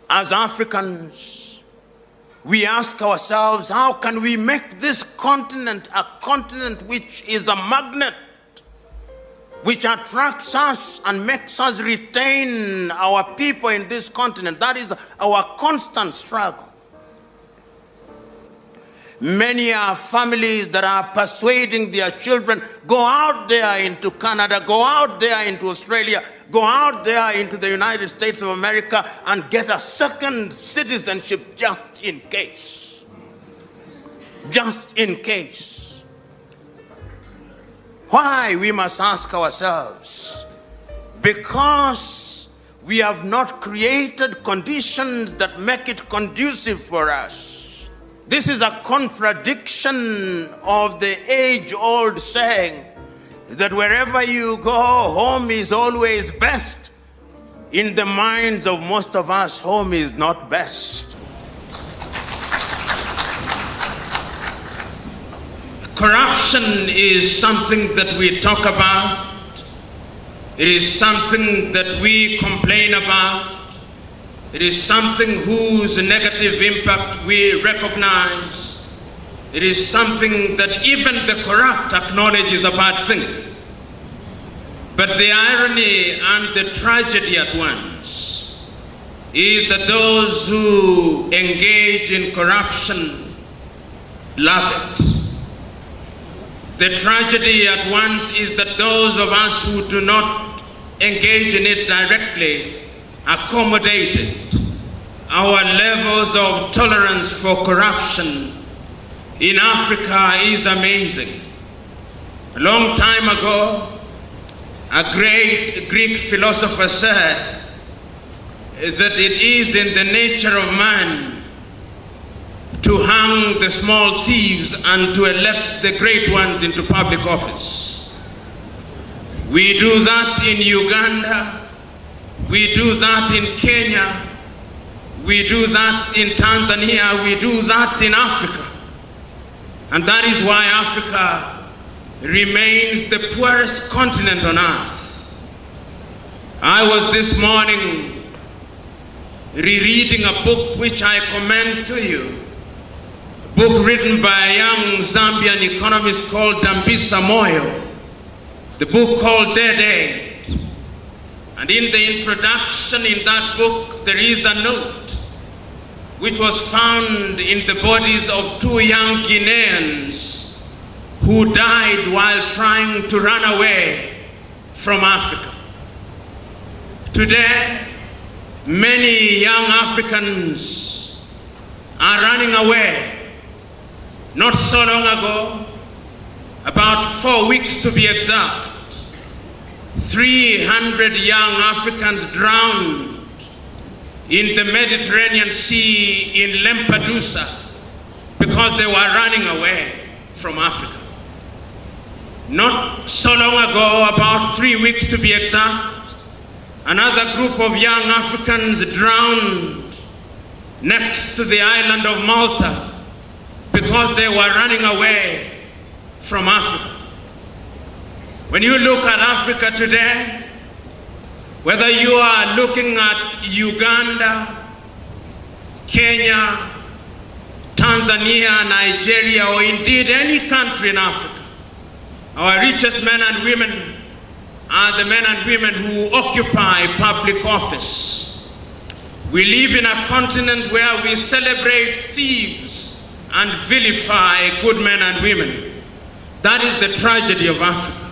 As Africans, we ask ourselves, how can we make this continent a continent which is a magnet, which attracts us and makes us retain our people in this continent? That is our constant struggle. Many are families that are persuading their children, go out there into Canada, go out there into Australia, go out there into the United States of America and get a second citizenship just in case. Just in case. Why? We must ask ourselves. Because we have not created conditions that make it conducive for us. This is a contradiction of the age-old saying that wherever you go, home is always best. In the minds of most of us, home is not best. Corruption is something that we talk about. It is something that we complain about. It is something whose negative impact we recognize. It is something that even the corrupt acknowledge is a bad thing. But the irony and the tragedy at once is that those who engage in corruption love it. The tragedy at once is that those of us who do not engage in it directly accommodate it. Our levels of tolerance for corruption in Africa is amazing. A long time ago, a great Greek philosopher said that it is in the nature of man to hang the small thieves and to elect the great ones into public office. We do that in Uganda. We do that in Kenya. We do that in Tanzania. We do that in Africa. And that is why Africa remains the poorest continent on earth. I was this morning rereading a book which I commend to you. A book written by a young Zambian economist called Dambisa Moyo. The book called Dead Aid. And in the introduction in that book, there is a note which was found in the bodies of two young Guineans who died while trying to run away from Africa. Today, many young Africans are running away. Not so long ago, about 4 weeks to be exact, 300 young Africans drowned in the Mediterranean Sea in Lampedusa because they were running away from Africa. Not so long ago, about 3 weeks to be exact, another group of young Africans drowned next to the island of Malta because they were running away from Africa. When you look at Africa today, whether you are looking at Uganda, Kenya, Tanzania, Nigeria, or indeed any country in Africa, our richest men and women are the men and women who occupy public office. We live in a continent where we celebrate thieves and vilify good men and women. That is the tragedy of Africa.